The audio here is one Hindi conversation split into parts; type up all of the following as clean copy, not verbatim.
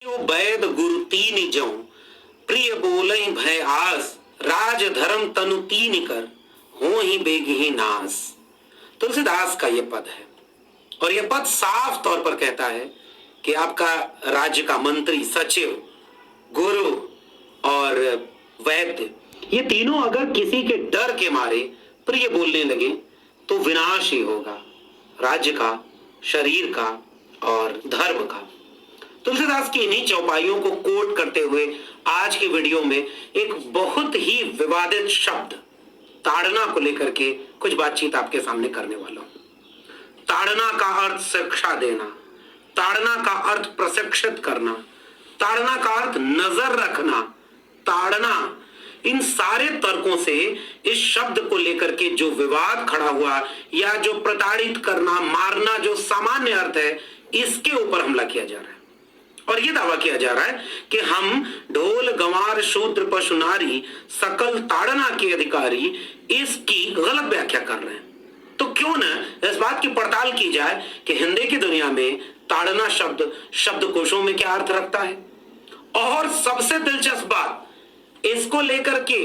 वैद गुरु तीन जौ प्रिय बोलई भय आस राज धर्म तनु तीन कर हो ही बेगही नास। तुलसीदास का यह पद है और यह पद साफ तौर पर कहता है कि आपका राज्य का मंत्री, सचिव, गुरु और वैद्य, ये तीनों अगर किसी के डर के मारे प्रिय बोलने लगे तो विनाश ही होगा, राज्य का, शरीर का और धर्म का। तुलसीदास की इन्हीं चौपाइयों को कोट करते हुए आज के वीडियो में एक बहुत ही विवादित शब्द ताड़ना को लेकर के कुछ बातचीत आपके सामने करने वाला हूं। ताड़ना का अर्थ शिक्षा देना, ताड़ना का अर्थ प्रशिक्षित करना, ताड़ना का अर्थ नजर रखना, ताड़ना, इन सारे तर्कों से इस शब्द को लेकर के जो विवाद खड़ा हुआ या जो प्रताड़ित करना, मारना, जो सामान्य अर्थ है, इसके ऊपर हमला किया जा रहा है और यह दावा किया जा रहा है कि हम ढोल गंवार शूद्र पशु नारी सकल ताड़ना के अधिकारी इसकी गलत व्याख्या कर रहे हैं। तो क्यों न इस बात की पड़ताल की जाए कि हिंदी की दुनिया में ताड़ना शब्द शब्दकोशों में क्या अर्थ रखता है। और सबसे दिलचस्प बात, इसको लेकर के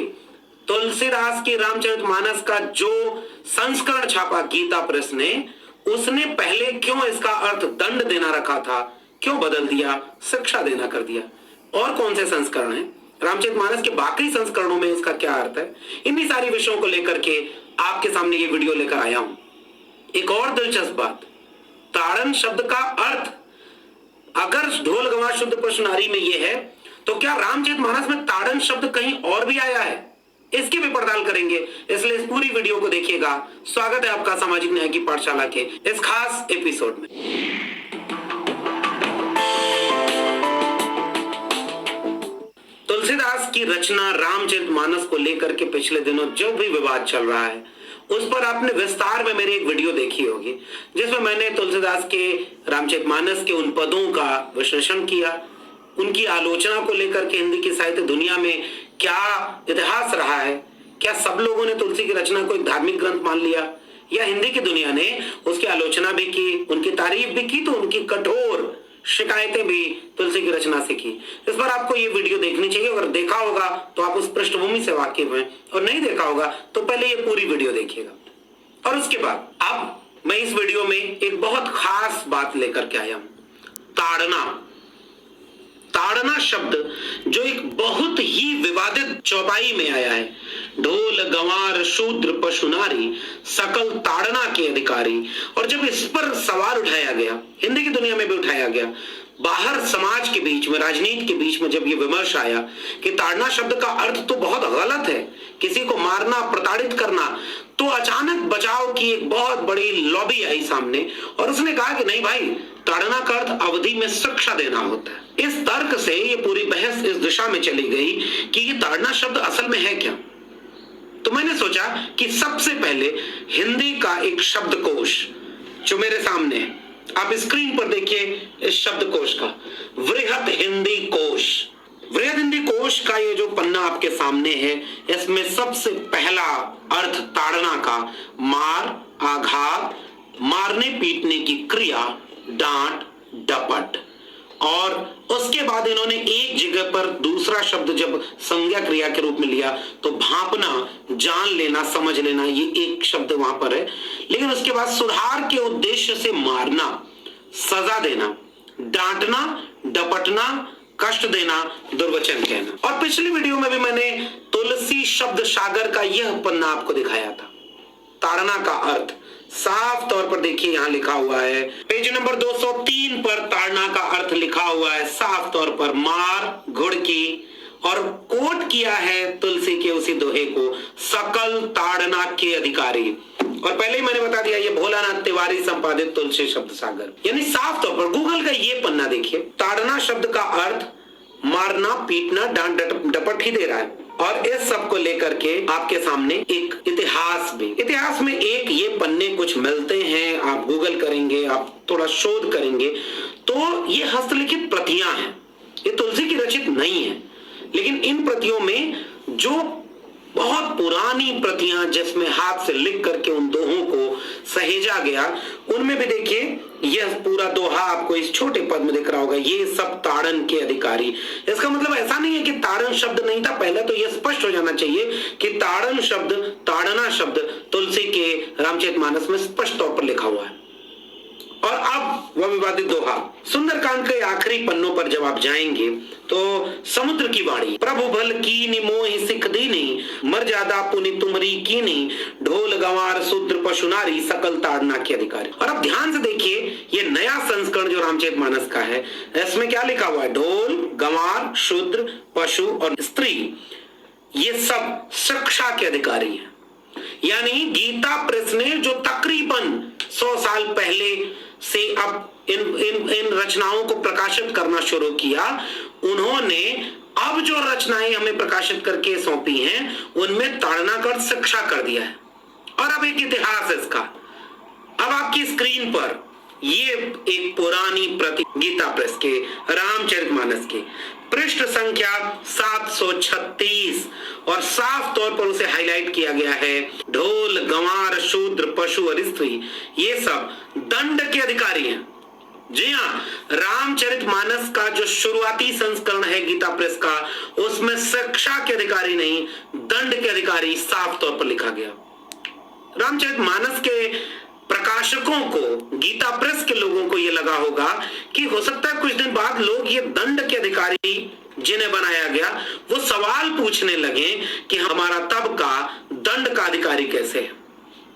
तुलसीदास के रामचरितमानस का जो संस्करण छापा गीता प्रेस ने, उसने पहले क्यों इसका अर्थ दंड देना रखा था, क्यों बदल दिया, शिक्षा देना कर दिया। और कौन से संस्करण हैं, रामचरितमानस के बाकी संस्करणों में इसका क्या अर्थ है, इन्हीं सारी विषयों को लेकर के आपके सामने ये वीडियो लेकर आया हूं। एक और दिलचस्प बात, ताड़न शब्द का अर्थ अगर ढोल गंवार शुद्ध पशु नारी में ये है, तो क्या रामचरितमानस में ताड़न शब्द कहीं और भी आया है, इसकी भी पड़ताल करेंगे। इसलिए इस पूरी वीडियो को देखिएगा। स्वागत है आपका सामाजिक न्याय की पाठशाला के इस खास एपिसोड में। तुलसीदास की रचना रामचरितमानस को लेकर के पिछले दिनों जो भी विवाद चल रहा है, उस पर आपने विस्तार में मेरी एक वीडियो देखी होगी, जिसमें मैंने तुलसीदास के रामचरितमानस के उन पदों का विश्लेषण किया, उनकी आलोचना को लेकर के हिंदी की साहित्य दुनिया में क्या इतिहास रहा है, क्या सब लोगों ने तुलसी की रचना को एक धार्मिक ग्रंथ मान लिया, या हिंदी की दुनिया ने उसकी आलोचना भी की, उनकी तारीफ भी की, तो उनकी कठोर शिकायतें भी तुलसी की रचना से की। इस पर आपको ये वीडियो देखनी चाहिए। अगर देखा होगा तो आप उस पृष्ठभूमि से वाकिफ हैं, और नहीं देखा होगा तो पहले ये पूरी वीडियो देखिएगा। और उसके बाद अब मैं इस वीडियो में एक बहुत खास बात लेकर के आया हूं, ताड़ना। ताड़ना शब्द जो एक बहुत ही विवादित चौपाई में आया है, ढोल गंवार शूद्र पशु नारी सकल ताड़ना के अधिकारी, और जब इस पर सवाल उठाया गया, हिंदी की दुनिया में भी उठाया गया, बाहर समाज के बीच में, राजनीति के बीच में जब ये विमर्श आया कि ताड़ना शब्द का अर्थ तो बहुत गलत है, किसी को मारना, प्रताड़ित करना, तो अचानक बचाव की एक बहुत बड़ी लॉबी आई सामने और उसने कहा कि नहीं भाई, ताड़ना का अर्थ अवधि में शिक्षा देना होता है। इस तर्क से ये पूरी बहस इस दिशा में चली गई कि ये ताड़ना शब्द असल में है क्या। तो मैंने सोचा कि सबसे पहले हिंदी का एक शब्दकोश जो मेरे सामने है, आप स्क्रीन पर देखिए इस शब्दकोश का, वृहत हिंदी कोश। वृहत हिंदी कोश का ये जो पन्ना आपके सामने है, इसमें सबसे पहला अर्थ ताड़ना का मार, आघात, मारने पीटने की क्रिया, डांट, डपट, और उसके बाद इन्होंने एक जगह पर दूसरा शब्द जब संज्ञा क्रिया के रूप में लिया तो भांपना, जान लेना, समझ लेना, ये एक शब्द वहां पर है। लेकिन उसके बाद सुधार के उद्देश्य से मारना, सजा देना, डांटना, डपटना, कष्ट देना, दुर्वचन कहना। और पिछली वीडियो में भी मैंने तुलसी शब्द सागर का यह पन्ना आपको दिखाया था। ताड़ना का अर्थ साफ तौर पर देखिए, यहां लिखा हुआ है, पेज नंबर 203 पर ताड़ना का अर्थ लिखा हुआ है साफ तौर पर, मार, घुड़की, और कोट किया है तुलसी के उसी दोहे को, सकल ताड़ना के अधिकारी। और पहले ही मैंने बता दिया, ये भोलानाथ तिवारी संपादित तुलसी शब्द सागर, यानी साफ तौर पर गूगल का ये पन्ना देखिए, ताड़ना शब्द का अर्थ मारना, पीटना, डांट, डपट ही दे रहा है। और इस सब को लेकर के आपके सामने एक इतिहास भी, इतिहास में एक ये पन्ने कुछ मिलते हैं, आप गूगल करेंगे, आप थोड़ा शोध करेंगे तो ये हस्तलिखित प्रतियां हैं, ये तुलसी की रचित नहीं है। लेकिन इन प्रतियों में जो बहुत पुरानी प्रतियां जिसमें हाथ से लिख करके उन दोहों को सहेजा गया, उनमें भी देखिए यह पूरा दोहा आपको इस छोटे पद में दिख रहा होगा, ये सब ताड़न के अधिकारी। इसका मतलब ऐसा नहीं है कि ताड़न शब्द नहीं था, पहले तो यह स्पष्ट हो जाना चाहिए कि ताड़न शब्द, ताड़ना शब्द तुलसी के रामचरितमानस में स्पष्ट तौर पर लिखा हुआ है। और अब वह विवादित दोहा सुंदरकांड के आखिरी पन्नों पर जब आप जाएंगे तो समुद्र की वाणी, प्रभु भल कीनी मोहि सिख दीनी, मर ज्यादा पुनि तुमरी कीनी, ढोल गंवार शूद्र पशु नारी, सकल ताड़ना के अधिकारी। और अब ध्यान से देखिए, ये नया संस्करण जो रामचरितमानस का है, इसमें क्या लिखा हुआ है? ढोल गंवार शूद्र पशु और स्त्री, ये सब शिक्षा के अधिकारी हैं। यानी गीता प्रेस ने जो तकरीबन 100 साल पहले से अब इन रचनाओं को प्रकाशित करना शुरू किया, उन्होंने अब जो रचनाएं हमें प्रकाशित करके सौंपी हैं, उनमें ताड़ना कर शिक्षा कर दिया है। और अब एक इतिहास है इसका। अब आपकी स्क्रीन पर ये एक पुरानी प्रति गीता प्रेस के रामचरितमानस के पृष्ठ संख्या 736 और साफ तौर पर उसे हाईलाइट किया गया है, ढोल गंवार शूद्र पशु और स्त्री, ये सब दंड के अधिकारी हैं। जी हाँ, रामचरितमानस का जो शुरुआती संस्करण है गीता प्रेस का, उसमें शिक्षा के अधिकारी नहीं, दंड के अधिकारी साफ तौर पर लिखा गया। रामचरितमानस के प्रकाशकों को, गीता प्रेस के लोगों को यह लगा होगा कि हो सकता है कुछ दिन बाद लोग ये दंड के अधिकारी जिन्हें बनाया गया, वो सवाल पूछने लगे कि हमारा तब का दंड का अधिकारी कैसे है।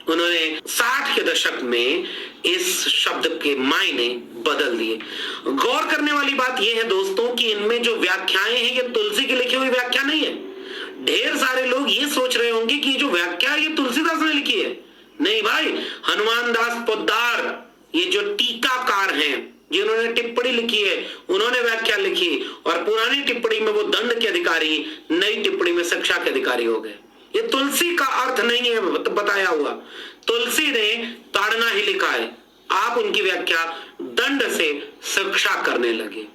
उन्होंने 60 के दशक में इस शब्द के मायने बदल दिए। गौर करने वाली बात यह है दोस्तों कि इनमें जो व्याख्याएं हैं, ये तुलसी की लिखी हुई व्याख्या नहीं है। ढेर सारे लोग ये सोच रहे होंगे कि जो व्याख्या ये तुलसीदास ने लिखी है। नहीं भाई, हनुमान दास पोद्दार, ये जो टीकाकार हैं, जिन्होंने टिप्पणी लिखी है, उन्होंने व्याख्या लिखी, और पुरानी टिप्पणी में वो दंड के अधिकारी, नई टिप्पणी में शिक्षा के अधिकारी हो गए। ये तुलसी का अर्थ नहीं है बताया हुआ, तुलसी ने ताड़ना ही लिखा है। आप उनकी व्याख्या दंड से शिक्षा करने लगे।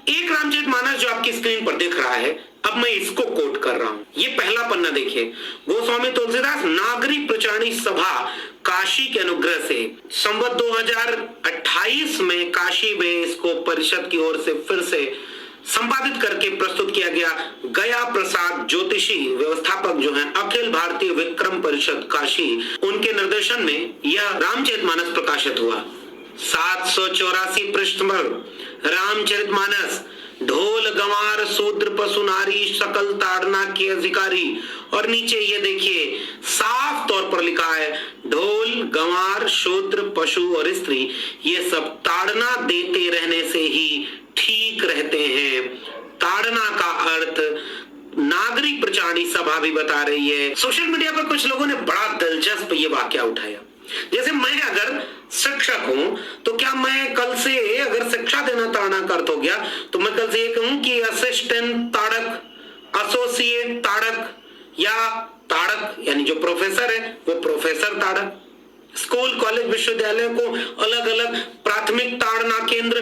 एक रामचरितमानस जो आपकी स्क्रीन पर दिख रहा है, अब मैं इसको कोट कर रहा हूं। ये पहला पन्ना देखिए, गोस्वामी तुलसीदास नागरिक प्रचारणी सभा काशी के अनुग्रह से संवत 2028 में काशी में इसको परिषद की ओर से फिर से संपादित करके प्रस्तुत किया गया। गया प्रसाद ज्योतिषी व्यवस्थापक जो हैं अखिल भारतीय विक्रम परिषद काशी, उनके निर्देशन में यह रामचरितमानस प्रकाशित हुआ। 784 पृष्ठ पर रामचरितमानस, ढोल गंवार शूद्र पशु नारी, सकल ताड़ना के अधिकारी, और नीचे ये देखिए साफ तौर पर लिखा है, ढोल गंवार शूद्र पशु और स्त्री, ये सब ताड़ना देते रहने से ही ठीक रहते हैं। ताड़ना का अर्थ नागरिक प्रचारणी सभा भी बता रही है। सोशल मीडिया पर कुछ लोगों ने बड़ा दिलचस्प ये वाक्य उठाया, जैसे मैं अगर शिक्षक हूं तो क्या मैं कल से अगर शिक्षा देना ताड़ना का अर्थ हो गया, तो मैं कल से ये कहूं कि असिस्टेंट ताड़क, एसोसिएट ताड़क, या ताड़क यानी जो प्रोफेसर है वो प्रोफेसर ताड़क। स्कूल कॉलेज विश्वविद्यालय को अलग अलग प्राथमिक ताड़ना केंद्र,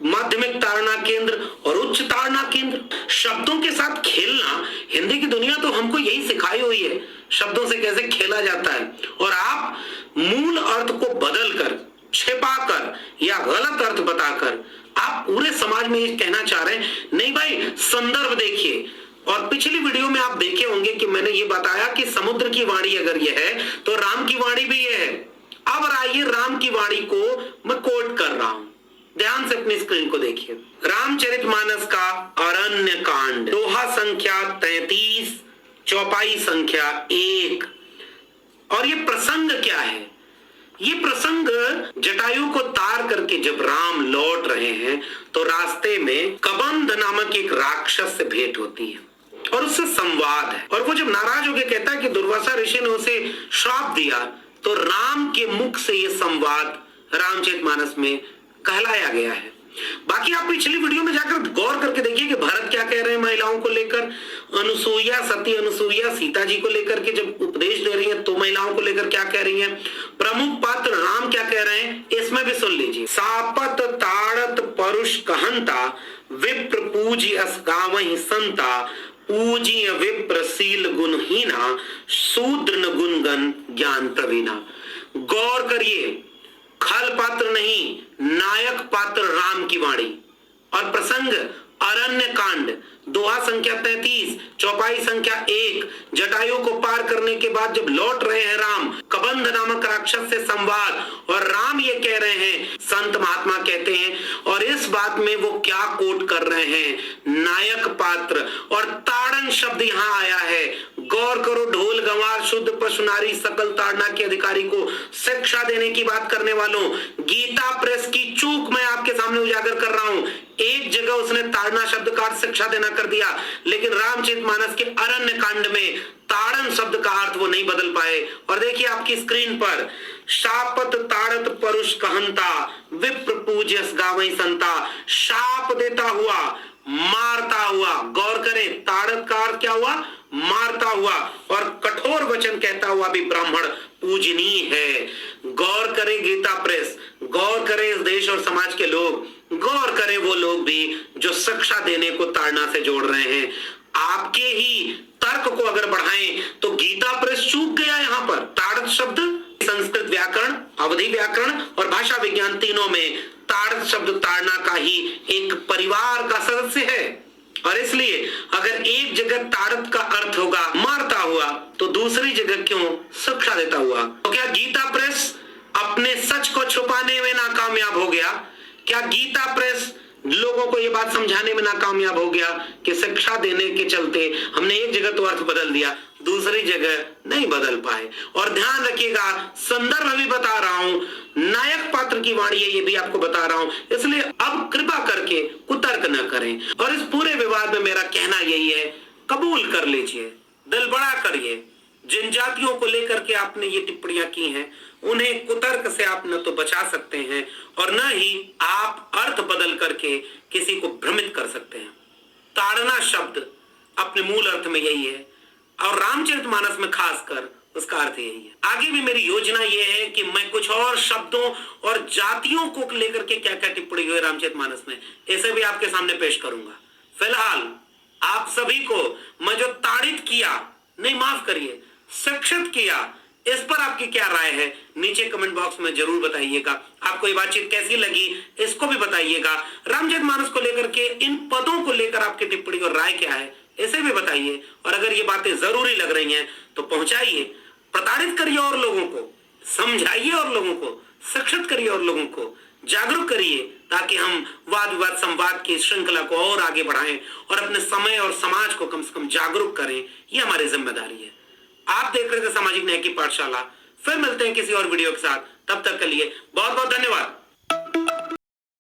माध्यमिक ताड़ना केंद्र और उच्च ताड़ना केंद्र। शब्दों के साथ खेलना, हिंदी की दुनिया तो हमको यही सिखाई हुई है, शब्दों से कैसे खेला जाता है। और आप मूल अर्थ को बदलकर, छिपाकर या गलत अर्थ बताकर आप पूरे समाज में ये कहना चाह रहे हैं। नहीं भाई, संदर्भ देखिए। और पिछली वीडियो में आप देखे होंगे कि मैंने ये बताया कि समुद्र की वाणी अगर ये है तो राम की वाणी भी ये है। अब आइए राम की वाणी को मैं कोट कर रहा हूं, ध्यान से अपनी स्क्रीन को देखिए। रामचरितमानस का अरण्य कांड, दोहा संख्या 33, चौपाई संख्या 1। और ये प्रसंग क्या है? ये प्रसंग जटायु को तार करके जब राम लौट रहे हैं तो रास्ते में कबंध नामक एक राक्षस से भेंट होती है और उससे संवाद है। और वो जब नाराज होकर कहता है कि दुर्वासा ऋषि ने उसे श्राप दिया, तो राम के मुख से ये संवाद रामचरितमानस में कहलाया गया है। बाकी आप पिछली वीडियो में जाकर गौर करके देखिए कि भरत क्या कह रहे हैं महिलाओं को लेकर, अनुसूया, सती अनुसूया सीता जी को लेकर के जब उपदेश दे रही हैं तो महिलाओं को लेकर क्या कह रही हैं। प्रमुख पात्र राम क्या कह रहे हैं, इसमें भी सुन लीजिए। सापत ताड़त परुष कहंता, विप्र पूजी अस गावहि संता, ऊजी विप्रशील गुणहीना शूद्र न गुणगन ज्ञान प्रवीणा। गौर करिए, खल पात्र नहीं, नायक पात्र राम की वाणी। और प्रसंग अरण्य कांड, दोहा संख्या 33, चौपाई संख्या 1। जटायु को पार करने के बाद जब लौट रहे हैं राम, कबंध नामक राक्षस से संवाद, और राम ये कह रहे हैं, संत महात्मा कहते हैं, और इस बात में वो क्या कोट कर रहे हैं, नायक पात्र। और ताड़न शब्द यहां आया है। गौर करो, ढोल गंवार शुद्ध पशु नारी सकल ताड़ना के अधिकारी को शिक्षा देने की बात करने वालों, गीता प्रेस की चूक मैं आपके सामने उजागर कर रहा हूं। एक जगह उसने ताड़ना शब्द का अर्थ शिक्षा देना कर दिया, लेकिन रामचरितमानस के अरण्य कांड में ताड़न शब्द का अर्थ वो नहीं बदल पाए। और देखिए आपकी स्क्रीन पर, शापत ताड़त परुष कहंता विप्र पूज्यस गावई संता। शाप देता हुआ, मारता हुआ। गौर करें, ताड़त का अर्थ क्या हुआ, मारता हुआ, और कठोर वचन कहता हुआ भी ब्राह्मण पूजनीय है। गौर करें गीता प्रेस, गौर करें इस देश और समाज के लोग, गौर करें वो लोग भी जो शिक्षा देने को ताड़ना से जोड़ रहे हैं। आपके ही तर्क को अगर बढ़ाएं तो गीता प्रेस चूक गया। यहां पर ताड़त शब्द संस्कृत व्याकरण, अवधि व्याकरण और भाषा विज्ञान तीनों में ताड़त शब्द ताड़ना का ही एक परिवार का सदस्य है। और इसलिए अगर एक जगह ताड़त का अर्थ होगा मारता हुआ, तो दूसरी जगह क्यों शिक्षा देता हुआ। तो क्या गीता प्रेस अपने सच को छुपाने में नाकामयाब हो गया? क्या गीता प्रेस लोगों को यह बात समझाने में नाकामयाब हो गया कि शिक्षा देने के चलते हमने एक जगह तो अर्थ बदल दिया, दूसरी जगह नहीं बदल पाए? और ध्यान रखिएगा, संदर्भ भी बता रहा हूं, नायक पात्र की वाणी है, ये भी आपको बता रहा हूं। इसलिए अब कृपा करके कुतर्क न करें। और इस पूरे विवाद में मेरा कहना यही है, कबूल कर लीजिए, दिल बड़ा करिए। जिन जातियों को लेकर के आपने ये टिप्पणियां की हैं, उन्हें कुतर्क से आप न तो बचा सकते हैं और न ही आप अर्थ बदल करके किसी को भ्रमित कर सकते हैं। ताड़ना शब्द अपने मूल अर्थ में यही है, और रामचरितमानस में खासकर उसका अर्थ यही है। आगे भी मेरी योजना यह है कि मैं कुछ और शब्दों और जातियों को लेकर के क्या क्या टिप्पणी हुई रामचरितमानस में, इसे भी आपके सामने पेश करूंगा। फिलहाल आप सभी को मैं जो ताड़ित किया, नहीं माफ करिए, शिक्षित किया, इस पर आपकी क्या राय है नीचे कमेंट बॉक्स में जरूर बताइएगा। आपको ये बातचीत कैसी लगी इसको भी बताइएगा। रामचरितमानस को लेकर के, इन पदों को लेकर आपकी टिप्पणी और राय क्या है इसे भी बताइए। और अगर ये बातें जरूरी लग रही हैं तो पहुंचाइए, प्रताड़ित करिए और लोगों को, समझाइए और लोगों को, शिक्षित करिए और लोगों को, जागरूक करिए, ताकि हम वाद विवाद संवाद की श्रृंखला को और आगे बढ़ाएं और अपने समय और समाज को कम से कम जागरूक करें। ये हमारी जिम्मेदारी है। आप देख रहे थे सामाजिक न्याय की पाठशाला। फिर मिलते हैं किसी और वीडियो के साथ, तब तक के लिए बहुत बहुत धन्यवाद।